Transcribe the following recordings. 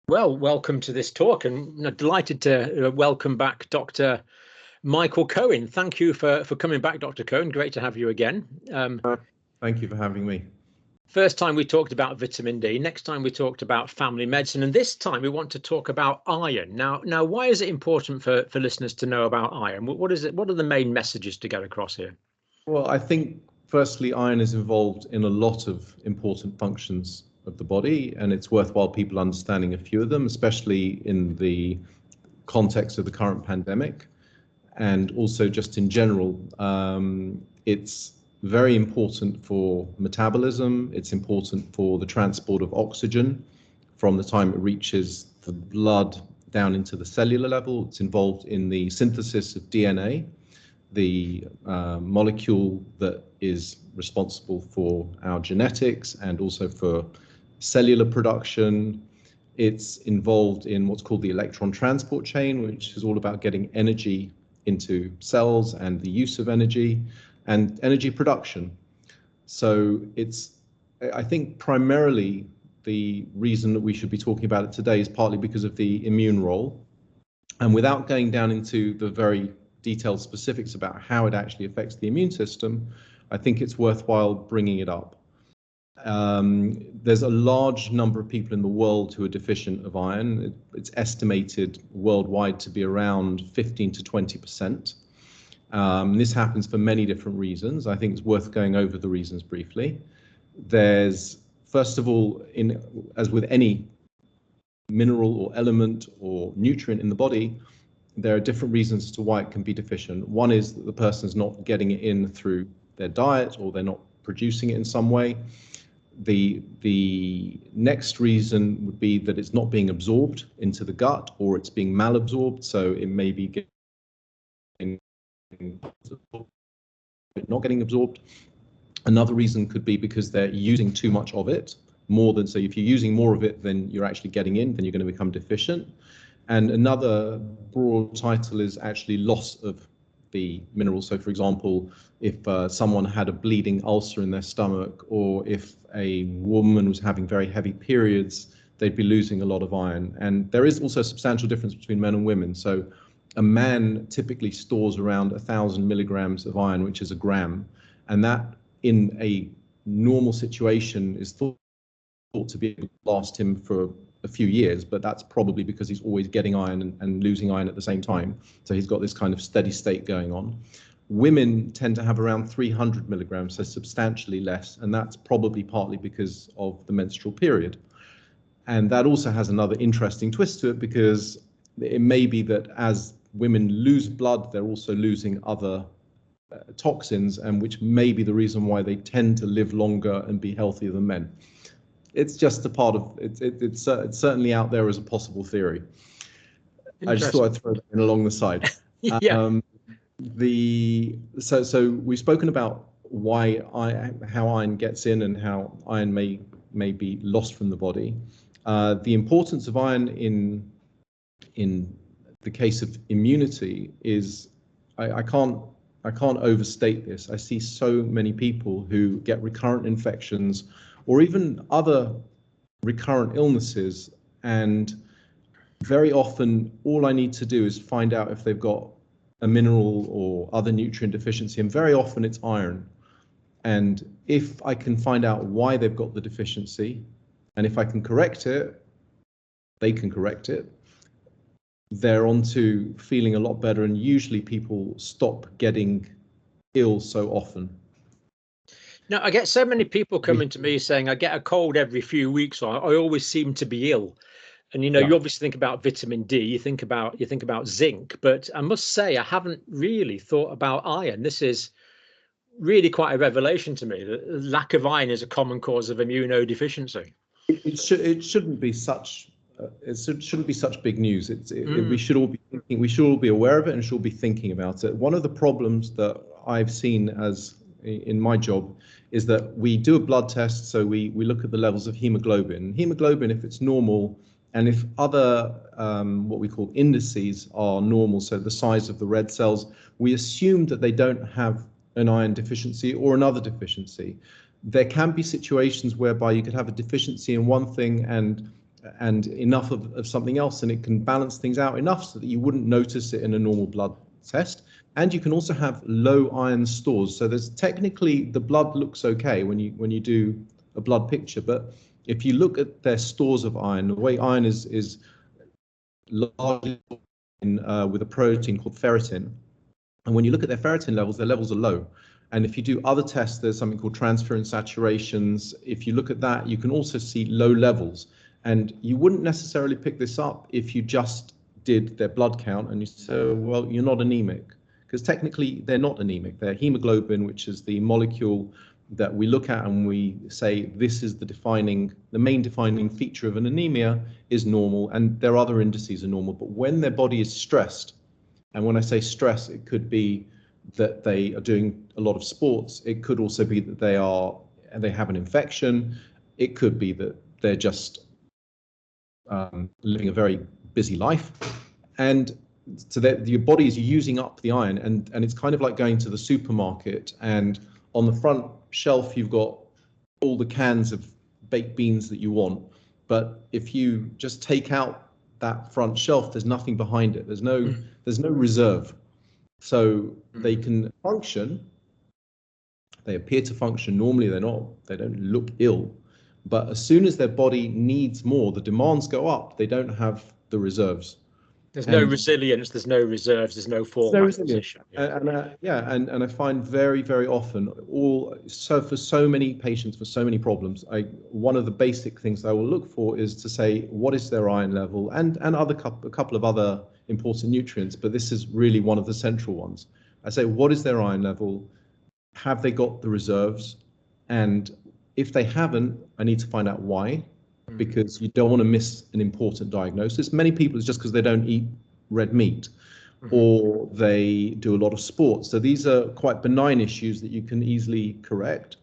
Well, welcome to this talk, and delighted to welcome back Dr. Michael Cohen. Thank you for coming back, Dr. Cohen. Great to have you again. Thank you for having me. First time we talked about vitamin D. Next time we talked about family medicine, and this time we want to talk about iron. Now, why is it important for listeners to know about iron? What is it? What are the main messages to get across here? Well, I think firstly, iron is involved in a lot of important functions of the body, and it's worthwhile people understanding a few of them, especially in the context of the current pandemic, and also just in general. It's very important for metabolism. It's important for the transport of oxygen from the time it reaches the blood down into the cellular level. It's involved in the synthesis of DNA, the molecule that is responsible for our genetics and also for cellular production. It's involved in what's called the electron transport chain, which is all about getting energy into cells and the use of energy and energy production. So I think primarily the reason that we should be talking about it today is partly because of the immune role. And without going down into the very detailed specifics about how it actually affects the immune system, I think it's worthwhile bringing it up. There's a large number of people in the world who are deficient of iron. It's estimated worldwide to be around 15 to 20%. This happens for many different reasons. I think it's worth going over the reasons briefly. There's, first of all, as with any mineral or element or nutrient in the body, there are different reasons as to why it can be deficient. One is that the person's not getting it in through their diet, or they're not producing it in some way. The next reason would be that it's not being absorbed into the gut, or it's being malabsorbed, so it may be not getting absorbed. Another reason could be because they're using too much of it, so if you're using more of it than you're actually getting in, then you're going to become deficient. And another broad title is actually loss of the mineral. So for example, if someone had a bleeding ulcer in their stomach, or if a woman was having very heavy periods, they'd be losing a lot of iron. And there is also a substantial difference between men and women. So a man typically stores around 1,000 milligrams of iron, which is a gram. And that in a normal situation is thought to be able to last him for a few years, but that's probably because he's always getting iron and losing iron at the same time. So he's got this kind of steady state going on. Women tend to have around 300 milligrams, so substantially less, and that's probably partly because of the menstrual period. And that also has another interesting twist to it, because it may be that as women lose blood, they're also losing other toxins, and which may be the reason why they tend to live longer and be healthier than men. It's just a part of it. It's certainly out there as a possible theory. I just thought I'd throw that in along the side. Yeah. So we've spoken about how iron gets in and how iron may be lost from the body. The importance of iron in the case of immunity is, I can't overstate this. I see so many people who get recurrent infections or even other recurrent illnesses, and very often all I need to do is find out if they've got a mineral or other nutrient deficiency, and very often it's iron. And if I can find out why they've got the deficiency, and if I can correct it, they can correct it, they're on to feeling a lot better, and usually people stop getting ill so often. Now, I get so many people coming to me saying, I get a cold every few weeks, or I always seem to be ill. And, you obviously think about vitamin D, you think about zinc, but I must say, I haven't really thought about iron. This is really quite a revelation to me. The lack of iron is a common cause of immunodeficiency. It shouldn't be such big news. We should all be thinking, we should all be aware of it and should all be thinking about it. One of the problems that I've seen in my job is that we do a blood test, so we look at the levels of hemoglobin. Hemoglobin, if it's normal, and if other what we call indices are normal, so the size of the red cells, we assume that they don't have an iron deficiency or another deficiency. There can be situations whereby you could have a deficiency in one thing and and enough of something else, and it can balance things out enough so that you wouldn't notice it in a normal blood test. And you can also have low iron stores. So there's technically, the blood looks okay when you do a blood picture, but if you look at their stores of iron, the way iron is largely with a protein called ferritin, and when you look at their ferritin levels, their levels are low. And if you do other tests, there's something called transferrin saturations. If you look at that, you can also see low levels. And you wouldn't necessarily pick this up if you just did their blood count and you say, well, you're not anemic, because technically they're not anemic. They're hemoglobin, which is the molecule that we look at and we say this is the main defining feature of an anemia is normal, and their other indices are normal. But when their body is stressed, and when I say stress, it could be that they are doing a lot of sports. It could also be that they have an infection. It could be that they're just living a very busy life, and so that your body is using up the iron, and it's kind of like going to the supermarket, and on the front shelf you've got all the cans of baked beans that you want, but if you just take out that front shelf, there's nothing behind it. There's no reserve. So they can function, they appear to function normally. They don't look ill, but as soon as their body needs more, the demands go up. They don't have the reserves. There's no resilience, there's no reserves, there's no format position. And I find very, very often for so many patients, for so many problems, one of the basic things I will look for is to say, what is their iron level, and a couple of other important nutrients, but this is really one of the central ones. I say, what is their iron level? Have they got the reserves? And if they haven't, I need to find out why, because you don't want to miss an important diagnosis. Many people, it's just because they don't eat red meat or they do a lot of sports. So these are quite benign issues that you can easily correct.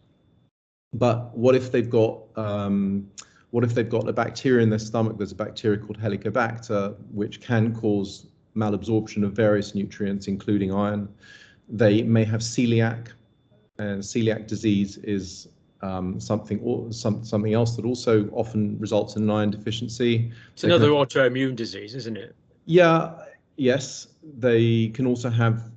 But what if they've got a bacteria in their stomach? There's a bacteria called Helicobacter, which can cause malabsorption of various nutrients, including iron. They may have celiac, and celiac disease is something else that also often results in an iron deficiency. It's another autoimmune disease, isn't it? Yes. They can also have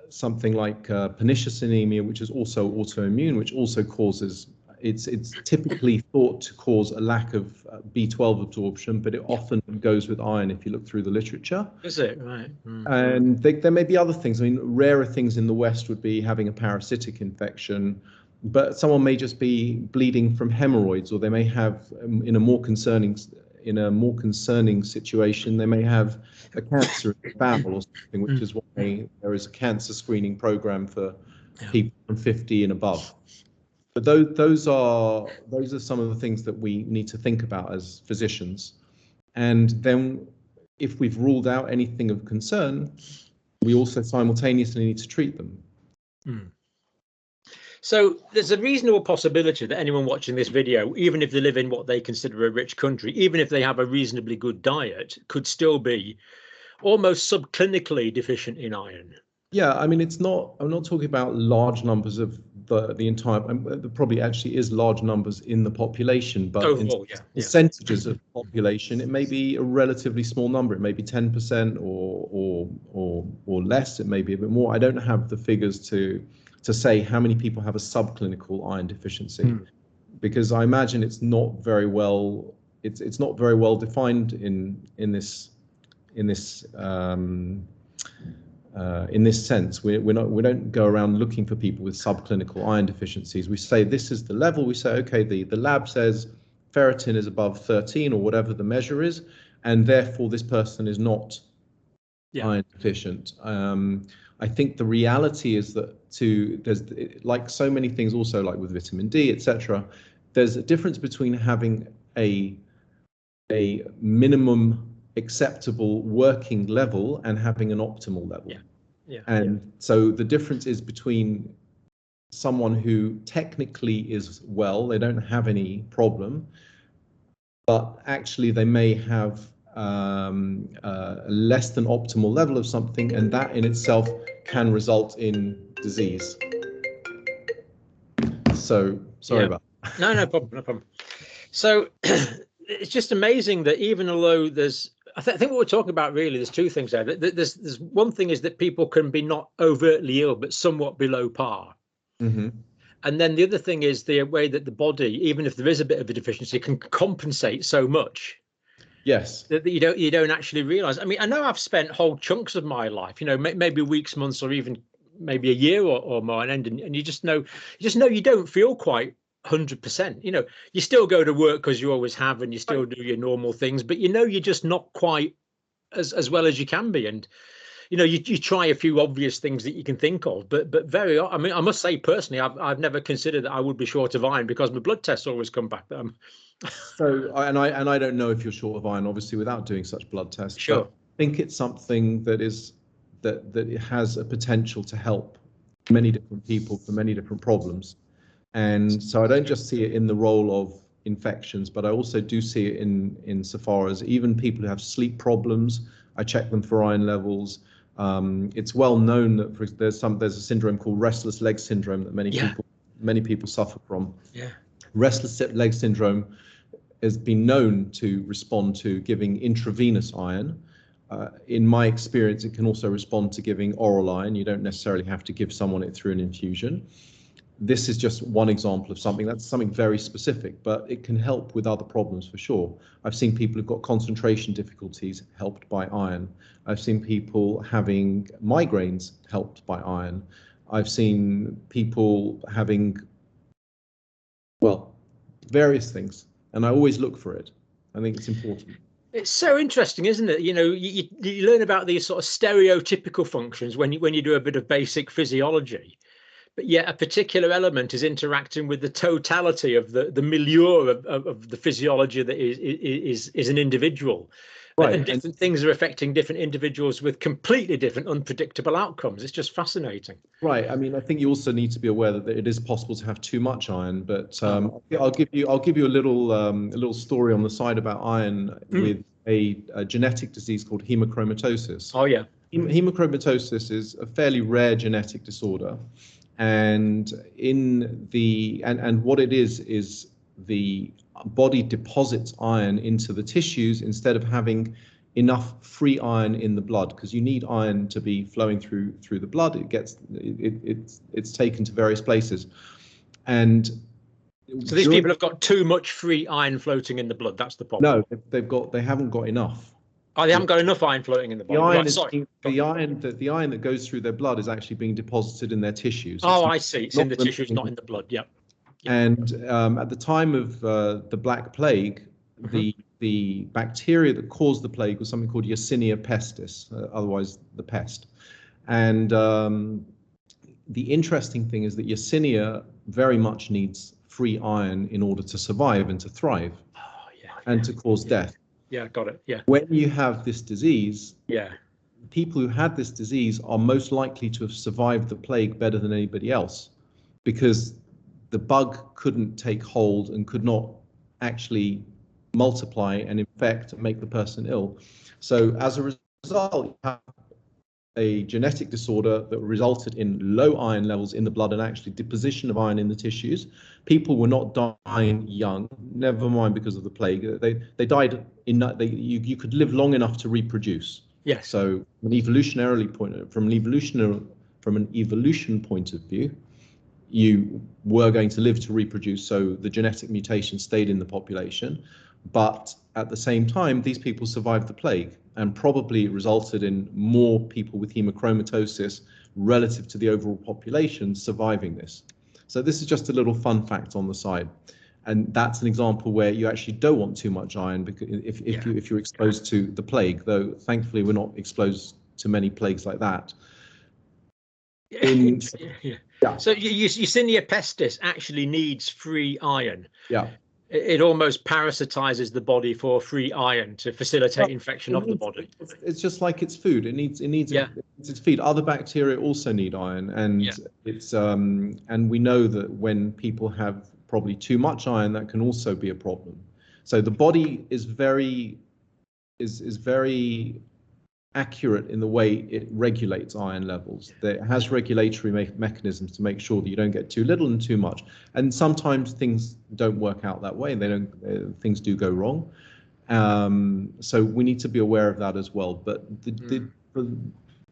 something like pernicious anemia, which is also autoimmune, which also causes, it's typically thought to cause a lack of B12 absorption, but it often goes with iron if you look through the literature. Is it? Right. And there may be other things. I mean, rarer things in the West would be having a parasitic infection, but someone may just be bleeding from hemorrhoids, or they may have, in a more concerning situation, they may have a cancer in the bowel or something, which is why there is a cancer screening program for people from 50 and above. But those are some of the things that we need to think about as physicians. And then if we've ruled out anything of concern, we also simultaneously need to treat them. So there's a reasonable possibility that anyone watching this video, even if they live in what they consider a rich country, even if they have a reasonably good diet, could still be almost subclinically deficient in iron. Yeah, I mean, I'm not talking about large numbers of the entire, there probably actually is large numbers in the population, but overall, percentages of the population, it may be a relatively small number. It may be 10% or less. It may be a bit more. I don't have the figures to say how many people have a subclinical iron deficiency, because I imagine it's not very well defined in this sense. We don't go around looking for people with subclinical iron deficiencies. We say this is the level. We say, okay, the lab says ferritin is above 13 or whatever the measure is, and therefore this person is not iron deficient. I think the reality is that there's, like so many things, also like with vitamin D, etc., there's a difference between having a minimum acceptable working level and having an optimal level. So the difference is between someone who technically is well, they don't have any problem, but actually they may have a less than optimal level of something, and that in itself can result in disease. So sorry about that. No problem. So it's just amazing that even although there's, I think what we're talking about really, there's two things there. There's one thing is that people can be not overtly ill, but somewhat below par. Mm-hmm. And then the other thing is the way that the body, even if there is a bit of a deficiency, can compensate so much. Yes. That you don't actually realize. I mean, I know I've spent whole chunks of my life, maybe weeks, months, or even maybe a year or more on end, and you just know you don't feel quite 100%. You still go to work because you always have, and you still do your normal things, but you're just not quite as well as you can be. And you try a few obvious things that you can think of, but I mean, I must say personally, I've never considered that I would be short of iron because my blood tests always come back that I'm So, I don't know if you're short of iron, obviously, without doing such blood tests. Sure. But I think it's something that it has a potential to help many different people for many different problems. And so I don't just see it in the role of infections, but I also do see it in so far as even people who have sleep problems, I check them for iron levels. It's well known that there's a syndrome called Restless Leg Syndrome that many people suffer from. Yeah. Restless Leg Syndrome has been known to respond to giving intravenous iron. In my experience, it can also respond to giving oral iron. You don't necessarily have to give someone it through an infusion. This is just one example of something very specific, but it can help with other problems for sure. I've seen people who've got concentration difficulties helped by iron. I've seen people having migraines helped by iron. I've seen people having, well, various things, and I always look for it. I think it's important. It's so interesting, isn't it? You learn about these sort of stereotypical functions when you do a bit of basic physiology, but yet a particular element is interacting with the totality of the milieu of the physiology that is an individual. Right. And different things are affecting different individuals with completely different unpredictable outcomes. It's just fascinating. Right. I mean, I think you also need to be aware that it is possible to have too much iron. But I'll give you a little story on the side about iron with a genetic disease called hemochromatosis. Oh yeah. Hemochromatosis is a fairly rare genetic disorder, and what it is the body deposits iron into the tissues instead of having enough free iron in the blood, because you need iron to be flowing through the blood. It's taken to various places, and so these people have got too much free iron floating in the blood. That's the problem. No, they haven't got enough. Oh, they haven't got enough iron floating in the blood. The iron that goes through their blood is actually being deposited in their tissues. Oh, I see. It's in the tissues, not in the blood. Yep. And at the time of the Black Plague, the bacteria that caused the plague was something called Yersinia pestis, otherwise the pest. And the interesting thing is that Yersinia very much needs free iron in order to survive and to thrive, and to cause death. Yeah, got it. Yeah. When you have this disease, people who had this disease are most likely to have survived the plague better than anybody else, because the bug couldn't take hold and could not actually multiply and infect and make the person ill. So as a result, you have a genetic disorder that resulted in low iron levels in the blood and actually deposition of iron in the tissues. People were not dying young, never mind because of the plague. They died you could live long enough to reproduce. Yes. So from an evolution point of view, you were going to live to reproduce, so the genetic mutation stayed in the population. But at the same time, these people survived the plague, and probably resulted in more people with hemochromatosis relative to the overall population surviving this. So this is just a little fun fact on the side. And that's an example where you actually don't want too much iron, because if you're exposed to the plague, though thankfully we're not exposed to many plagues like that. So Yersinia pestis actually needs free iron. Yeah. It almost parasitizes the body for free iron to facilitate infection of the body. It's just like its food. It needs its feed. Other bacteria also need iron, and it's and we know that when people have probably too much iron, that can also be a problem. So the body is very accurate in the way it regulates iron levels. It has regulatory mechanisms to make sure that you don't get too little and too much. And sometimes things don't work out that way. They don't. Things do go wrong. So we need to be aware of that as well. But the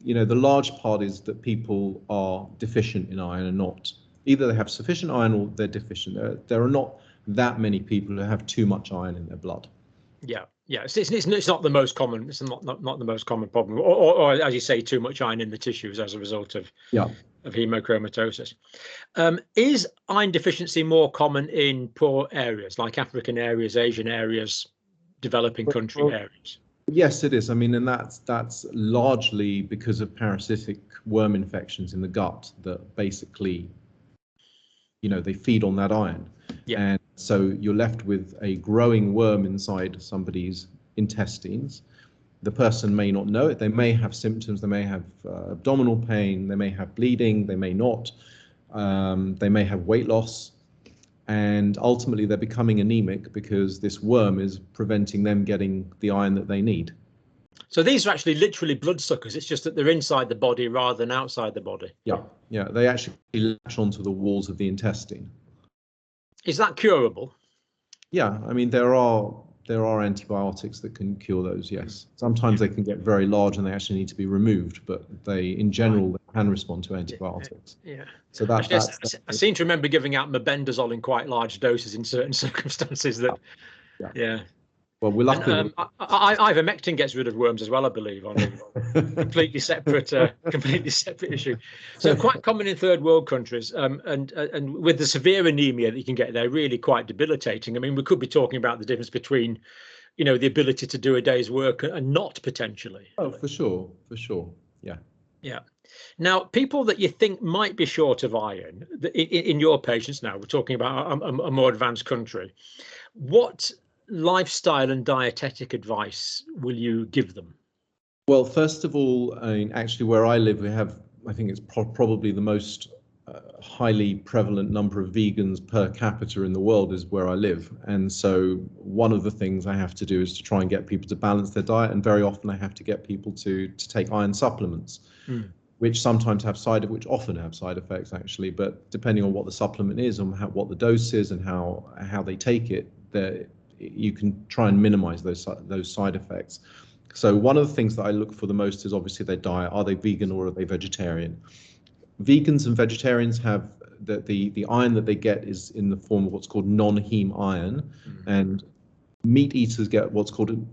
large part is that people are deficient in iron and not. Either they have sufficient iron or they're deficient. There are not that many people who have too much iron in their blood. Yeah. Yeah, it's not the most common. It's not the most common problem, or as you say, too much iron in the tissues as a result of hemochromatosis. Is iron deficiency more common in poor areas like African areas, Asian areas, developing country areas? Yes, it is. I mean, and that's largely because of parasitic worm infections in the gut that basically, they feed on that iron. Yeah. And so you're left with a growing worm inside somebody's intestines. The person may not know it. They may have symptoms. They may have abdominal pain. They may have bleeding. They may not. They may have weight loss. And ultimately, they're becoming anemic because this worm is preventing them getting the iron that they need. So these are actually literally bloodsuckers. It's just that they're inside the body rather than outside the body. Yeah. They actually latch onto the walls of the intestine. Is that curable? Yeah, I mean, there are antibiotics that can cure those, yes. Sometimes they can get very large and they actually need to be removed, but in general, they can respond to antibiotics. Yeah. So I seem to remember giving out mebendazole in quite large doses in certain circumstances. Yeah. Well, we're lucky. Ivermectin gets rid of worms as well, I believe. On a completely separate issue. So quite common in third world countries, and with the severe anemia that you can get there, really quite debilitating. I mean, we could be talking about the difference between, the ability to do a day's work and not potentially. Oh, for sure, yeah. Yeah. Now, people that you think might be short of iron in your patients, now we're talking about a more advanced country, what lifestyle and dietetic advice will you give them? Well, first of all, I mean, actually, where I live, we have, I think it's probably the most highly prevalent number of vegans per capita in the world is where I live. And so one of the things I have to do is to try and get people to balance their diet. And very often I have to get people to take iron supplements, which often have side effects, actually. But depending on what the supplement is and what the dose is and how they take it, you can try and minimize those side effects. So one of the things that I look for the most is obviously their diet. Are they vegan or are they vegetarian? Vegans and vegetarians have the iron that they get is in the form of what's called non-heme iron, and meat eaters get what's called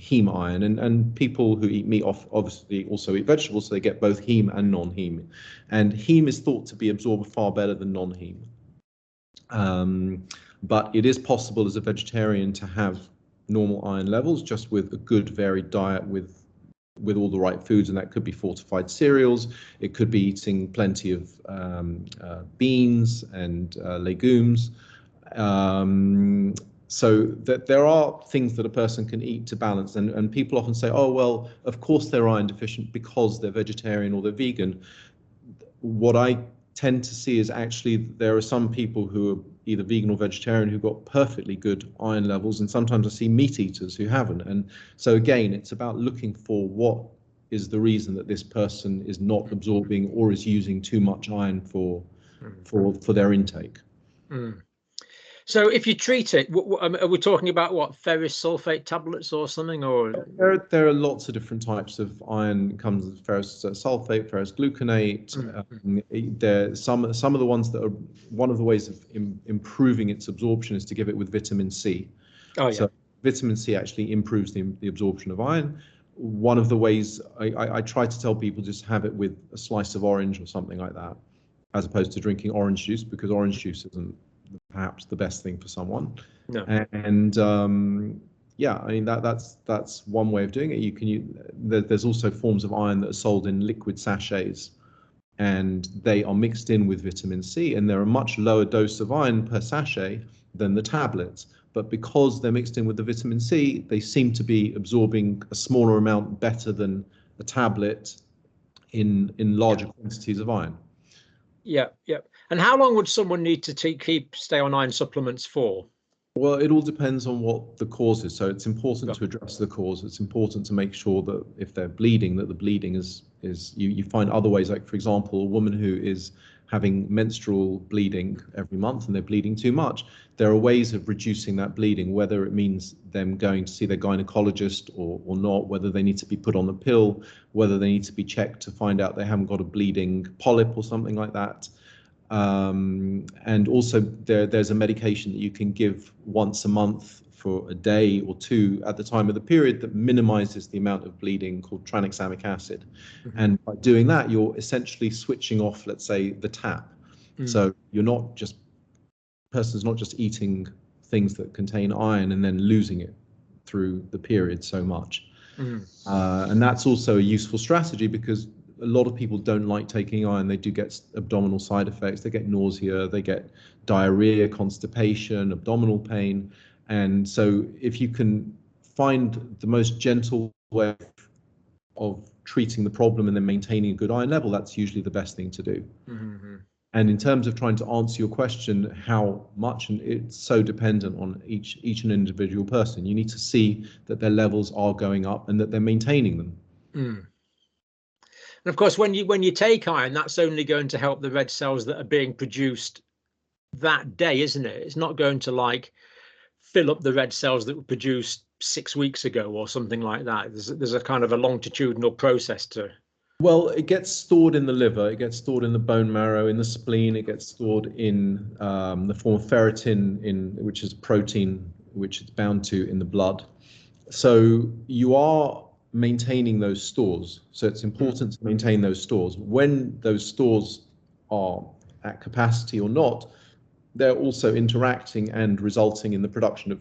heme iron, and people who eat meat obviously also eat vegetables, so they get both heme and non-heme. And heme is thought to be absorbed far better than non-heme. But it is possible as a vegetarian to have normal iron levels just with a good varied diet with all the right foods, and that could be fortified cereals. It could be eating plenty of beans and legumes. So that there are things that a person can eat to balance, and people often say, oh, well, of course they're iron deficient because they're vegetarian or they're vegan. What I tend to see is actually there are some people who are either vegan or vegetarian who've got perfectly good iron levels, and sometimes I see meat eaters who haven't. And so again, it's about looking for what is the reason that this person is not absorbing or is using too much iron for their intake. So if you treat it, are we talking about what, ferrous sulfate tablets or something? Or there are lots of different types of iron. It comes with ferrous sulfate, ferrous gluconate. Some of the ones that are, one of the ways of improving its absorption is to give it with vitamin C. Oh, yeah. So vitamin C actually improves the absorption of iron. One of the ways I try to tell people, just have it with a slice of orange or something like that, as opposed to drinking orange juice, because orange juice isn't perhaps the best thing for someone. No. And yeah, I mean that's one way of doing it. There's also forms of iron that are sold in liquid sachets, and they are mixed in with vitamin C, and they're a much lower dose of iron per sachet than the tablets. But because they're mixed in with the vitamin C, they seem to be absorbing a smaller amount better than a tablet in larger quantities of iron. Yeah. And how long would someone need to stay on iron supplements for? Well, it all depends on what the cause is. So it's important to address the cause. It's important to make sure that if they're bleeding, that the bleeding is you find other ways. Like, for example, a woman who is having menstrual bleeding every month and they're bleeding too much, there are ways of reducing that bleeding, whether it means them going to see their gynecologist or not, whether they need to be put on the pill, whether they need to be checked to find out they haven't got a bleeding polyp or something like that. And also there's a medication that you can give once a month for a day or two at the time of the period that minimizes the amount of bleeding, called tranexamic acid. Mm-hmm. And by doing that, you're essentially switching off, let's say, the tap. So you're not just, person's not just eating things that contain iron and then losing it through the period so much. And that's also a useful strategy, because a lot of people don't like taking iron. They do get abdominal side effects. They get nausea, they get diarrhea, constipation, abdominal pain. And so if you can find the most gentle way of treating the problem and then maintaining a good iron level, that's usually the best thing to do. Mm-hmm. And in terms of trying to answer your question, how much, and it's so dependent on each and individual person. You need to see that their levels are going up and that they're maintaining them. And of course, when you take iron, that's only going to help the red cells that are being produced that day, isn't it? It's not going to like fill up the red cells that were produced 6 weeks ago or something like that. There's a kind of a longitudinal process to. Well, it gets stored in the liver, it gets stored in the bone marrow, in the spleen, it gets stored in the form of ferritin, which is protein which it's bound to in the blood. So you are maintaining those stores. So it's important to maintain those stores. When those stores are at capacity or not, they're also interacting and resulting in the production of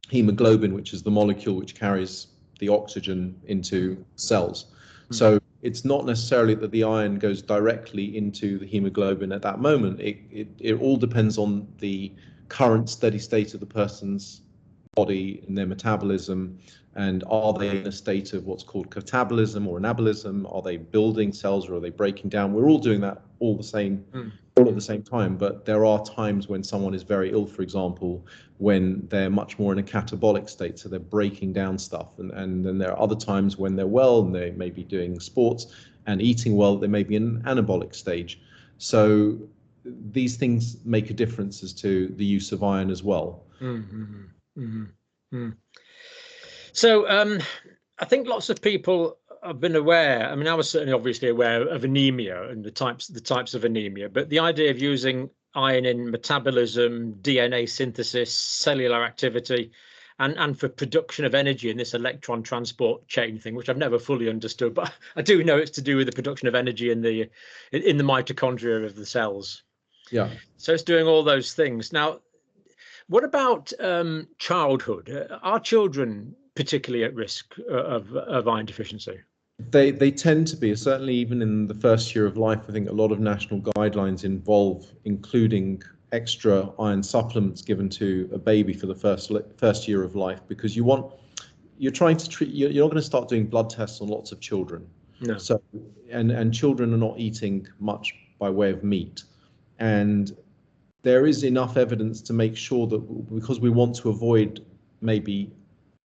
hemoglobin, which is the molecule which carries the oxygen into cells. So it's not necessarily that the iron goes directly into the hemoglobin at that moment. It all depends on the current steady state of the person's body and their metabolism, and are they in a state of what's called catabolism or anabolism? Are they building cells or are they breaking down? We're all doing that all at the same time, but there are times when someone is very ill, for example, when they're much more in a catabolic state, so they're breaking down stuff, and then there are other times when they're well and they may be doing sports and eating well, they may be in an anabolic stage. So these things make a difference as to the use of iron as well. So I think lots of people have been aware. I mean, I was certainly obviously aware of anemia and the types of anemia, but the idea of using iron in metabolism, DNA synthesis, cellular activity, and for production of energy in this electron transport chain thing, which I've never fully understood, but I do know it's to do with the production of energy in the mitochondria of the cells. Yeah. So it's doing all those things. Now, what about childhood? Are children particularly at risk of iron deficiency? They tend to be, certainly even in the first year of life. I think a lot of national guidelines involve including extra iron supplements given to a baby for the first year of life, because you're trying to treat, you're not going to start doing blood tests on lots of children. No. So and children are not eating much by way of meat, and there is enough evidence to make sure that, because we want to avoid maybe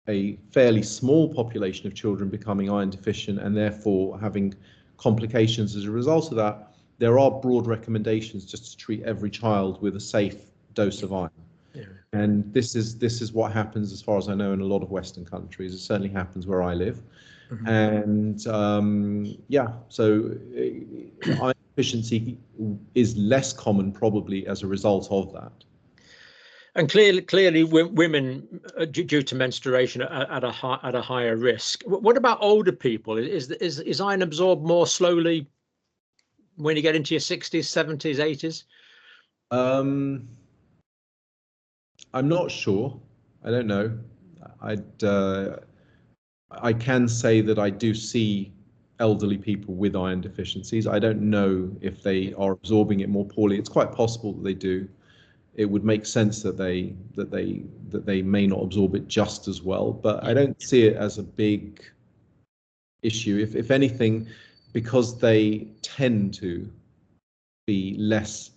a fairly small population of children becoming iron deficient and therefore having complications as a result of that, there are broad recommendations just to treat every child with a safe dose of iron. Yeah. And this is what happens, as far as I know, in a lot of Western countries. It certainly happens where I live. And so iron deficiency is less common probably as a result of that. And clearly, women, due to menstruation, are at a higher risk. What about older people? Is iron absorbed more slowly when you get into your 60s, 70s, 80s? I'm not sure. I don't know. I can say that I do see elderly people with iron deficiencies. I don't know if they are absorbing it more poorly. It's quite possible that they do. It would make sense that they may not absorb it just as well, but I don't see it as a big issue. If anything, because they tend to be less,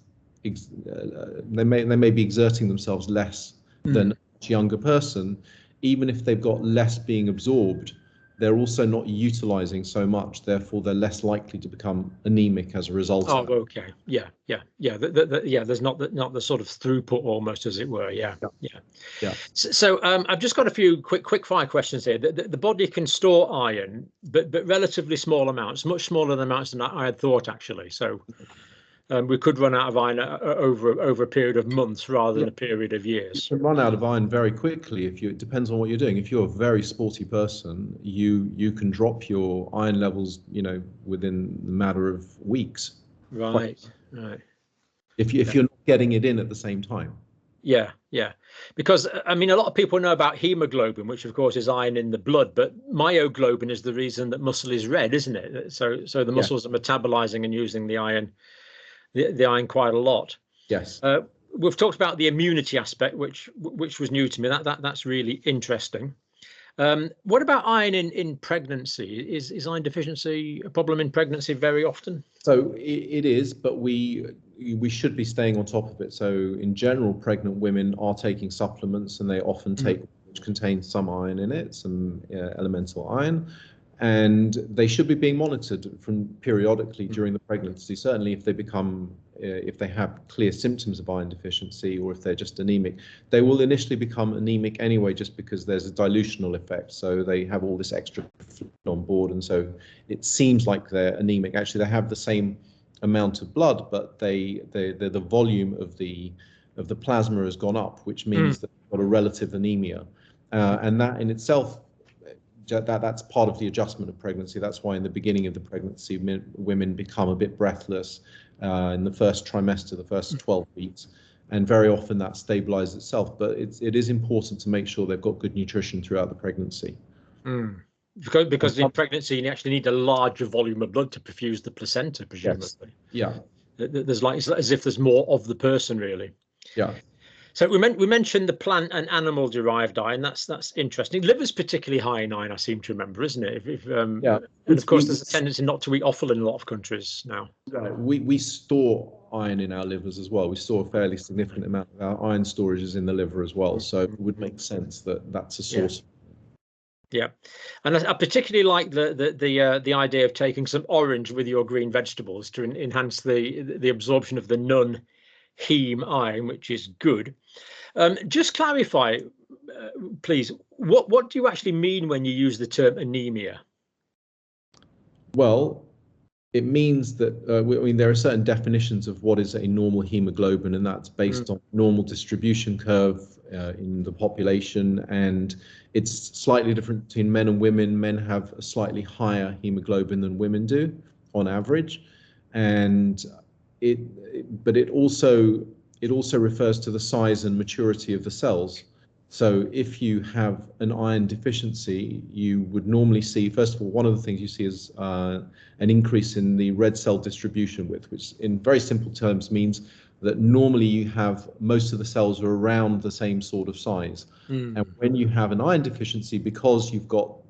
they may be exerting themselves less than a much younger person, even if they've got less being absorbed, they're also not utilizing so much. Therefore, they're less likely to become anemic as a result of that. Okay. Yeah. There's not the sort of throughput almost, as it were. Yeah. So I've just got a few quick fire questions here. The body can store iron, but relatively small amounts, much smaller amounts than I had thought, actually. So we could run out of iron over a period of months rather than a period of years. You can run out of iron very quickly it depends on what you're doing. If you're a very sporty person, you can drop your iron levels, within the matter of weeks. Right. If you're not getting it in at the same time. Yeah. Because I mean, a lot of people know about hemoglobin, which of course is iron in the blood, but myoglobin is the reason that muscle is red, isn't it? So the muscles are metabolizing and using the iron. The iron quite a lot. Yes. We've talked about the immunity aspect, which was new to me. That's really interesting. What about iron in pregnancy? Is iron deficiency a problem in pregnancy very often? So it is, but we should be staying on top of it. So in general, pregnant women are taking supplements, and they often take which contain some iron in it, some elemental iron. And they should be being monitored periodically during the pregnancy. Certainly, if they have clear symptoms of iron deficiency, or if they're just anemic, they will initially become anemic anyway, just because there's a dilutional effect. So they have all this extra fluid on board, and so it seems like they're anemic. Actually, they have the same amount of blood, but the volume of the plasma has gone up, which means that they've got a relative anemia, and that in itself. That's part of the adjustment of pregnancy. That's why in the beginning of the pregnancy, women become a bit breathless in the first trimester, the first 12 weeks, and very often that stabilizes itself. But it is important to make sure they've got good nutrition throughout the pregnancy. Because in pregnancy, you actually need a larger volume of blood to perfuse the placenta, presumably. Yes. Yeah. There's like, it's as if there's more of the person, really. Yeah. So we mentioned the plant and animal derived iron. That's interesting. Liver's particularly high in iron, I seem to remember, isn't it? And of course, there's a tendency not to eat offal in a lot of countries now. Right. We store iron in our livers as well. We store a fairly significant amount of our iron storages in the liver as well. So it would make sense that that's a source. Yeah, and I particularly like the idea of taking some orange with your green vegetables to enhance the absorption of the non-heme iron, which is good. Just clarify, please, what do you actually mean when you use the term anemia? Well, it means that there are certain definitions of what is a normal hemoglobin, and that's based on normal distribution curve in the population, and it's slightly different between men and women. Men have a slightly higher hemoglobin than women do on average, and it also refers to the size and maturity of the cells. So if you have an iron deficiency, you would normally see, first of all, one of the things you see is an increase in the red cell distribution width, which in very simple terms means that normally you have most of the cells are around the same sort of size. And when you have an iron deficiency, because you've got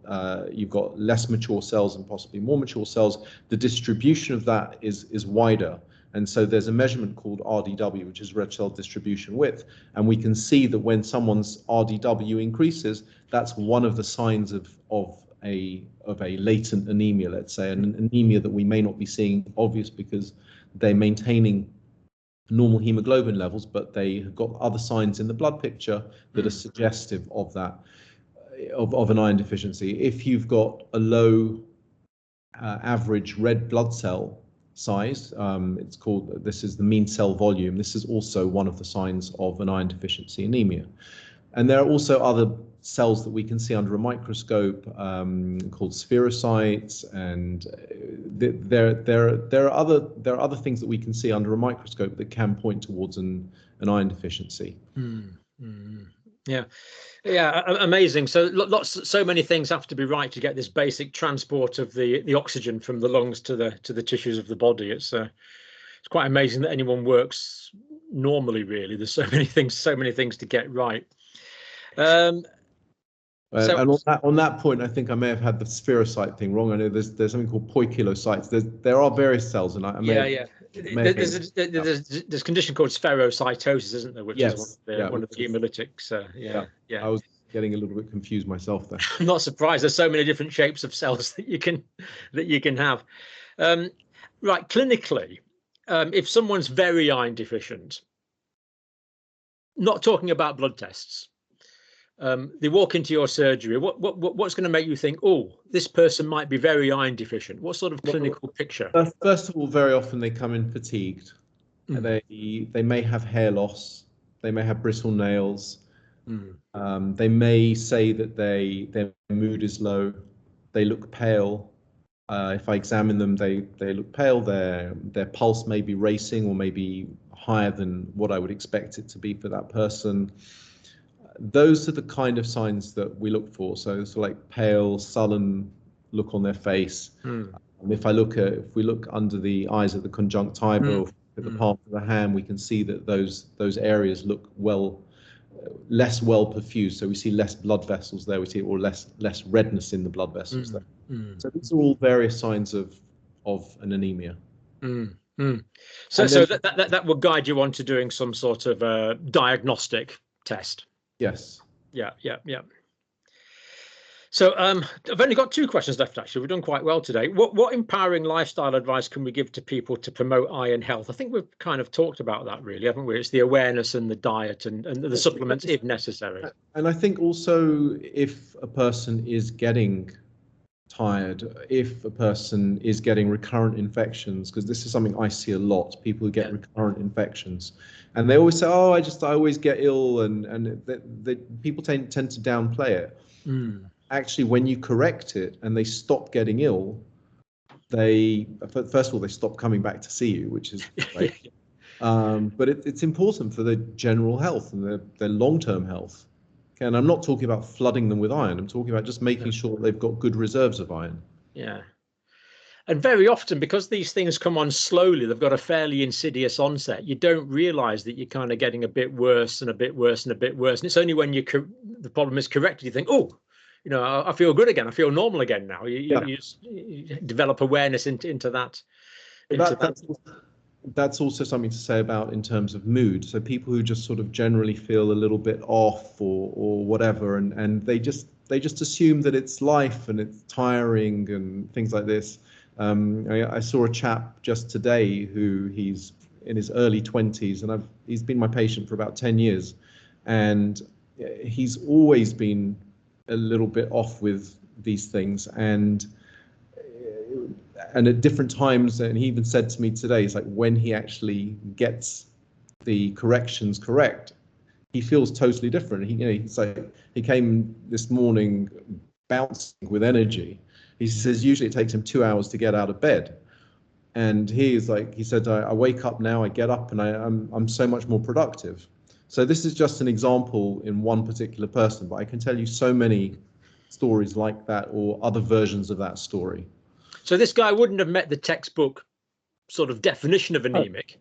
less mature cells and possibly more mature cells, the distribution of that is wider. And so there's a measurement called RDW, which is red cell distribution width. And we can see that when someone's RDW increases, that's one of the signs of a latent anemia, let's say, an anemia that we may not be seeing obvious because they're maintaining normal hemoglobin levels, but they have got other signs in the blood picture that are suggestive of that, of an iron deficiency. If you've got a low average red blood cell size, this is the mean cell volume. This is also one of the signs of an iron deficiency anemia. And there are also other cells that we can see under a microscope called spherocytes, and there are other things that we can see under a microscope that can point towards an iron deficiency. Yeah, amazing. So many things have to be right to get this basic transport of the oxygen from the lungs to the tissues of the body. It's quite amazing that anyone works normally. Really, there's so many things to get right. And on that point, I think I may have had the spherocyte thing wrong. I know there's something called poikilocytes. There are various cells, and I may There's a condition called spherocytosis, isn't there, which is one of the hemolytics. I was getting a little bit confused myself there. I'm not surprised. There's so many different shapes of cells that you can have. Right, clinically, if someone's very iron deficient, not talking about blood tests, they walk into your surgery, what's going to make you think, oh, this person might be very iron deficient? What sort of clinical picture? First of all, very often they come in fatigued. They may have hair loss. They may have brittle nails. They may say that their mood is low. They look pale. If I examine them, they look pale. Their pulse may be racing or maybe higher than what I would expect it to be for that person. Those are the kind of signs that we look for. So it's like pale, sullen look on their face. If we look under the eyes at the conjunctiva or at the palm of the hand, we can see that those areas look less well perfused. So we see less blood vessels there. We see less redness in the blood vessels there. So these are all various signs of an anemia. So that would guide you on to doing some sort of diagnostic test. Yes. Yeah. So I've only got 2 questions left, actually. We've done quite well today. What empowering lifestyle advice can we give to people to promote iron health? I think we've kind of talked about that, really, haven't we? It's the awareness and the diet and the supplements if necessary. And I think also if a person is getting tired, if a person is getting recurrent infections, because this is something I see a lot, people who get recurrent infections, and they always say, oh, I always get ill, and people tend to downplay it. Actually, when you correct it and they stop getting ill, first of all, they stop coming back to see you, which is great. But it's important for their general health and their long-term health. And I'm not talking about flooding them with iron. I'm talking about just making sure they've got good reserves of iron. Yeah. And very often, because these things come on slowly, they've got a fairly insidious onset. You don't realize that you're kind of getting a bit worse and a bit worse and a bit worse. And it's only when the problem is corrected, you think, oh, I feel good again. I feel normal again now. You develop awareness into that. That's also something to say about in terms of mood. So people who just sort of generally feel a little bit off or whatever, and they just assume that it's life and it's tiring and things like this. I saw a chap just today who he's in his early 20s, and he's been my patient for about 10 years, and he's always been a little bit off with these things, and at different times, and he even said to me today, it's like when he actually gets the corrections correct, he feels totally different. He's like, he came this morning bouncing with energy. He says usually it takes him 2 hours to get out of bed, and he said, I wake up now, I get up, and I'm so much more productive. So this is just an example in one particular person, but I can tell you so many stories like that or other versions of that story. So this guy wouldn't have met the textbook sort of definition of anemic.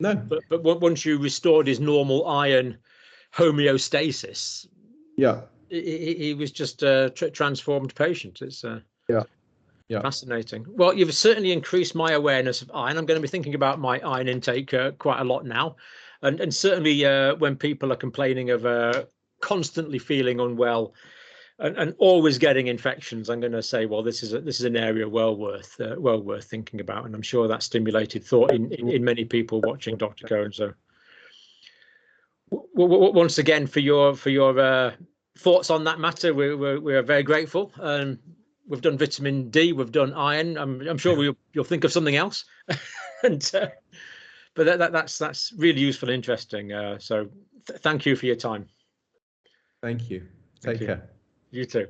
No. But once you restored his normal iron homeostasis, he was just a transformed patient. It's fascinating. Well, you've certainly increased my awareness of iron. I'm going to be thinking about my iron intake quite a lot now, and certainly when people are complaining of constantly feeling unwell and always getting infections, I'm going to say, well, this is an area well worth thinking about, and I'm sure that stimulated thought in many people watching Dr. Cohen. So, once again, for your thoughts on that matter, we are very grateful. We've done vitamin D, we've done iron. I'm sure you'll think of something else, but that's really useful and interesting. So, thank you for your time. Thank you. Take care. You too.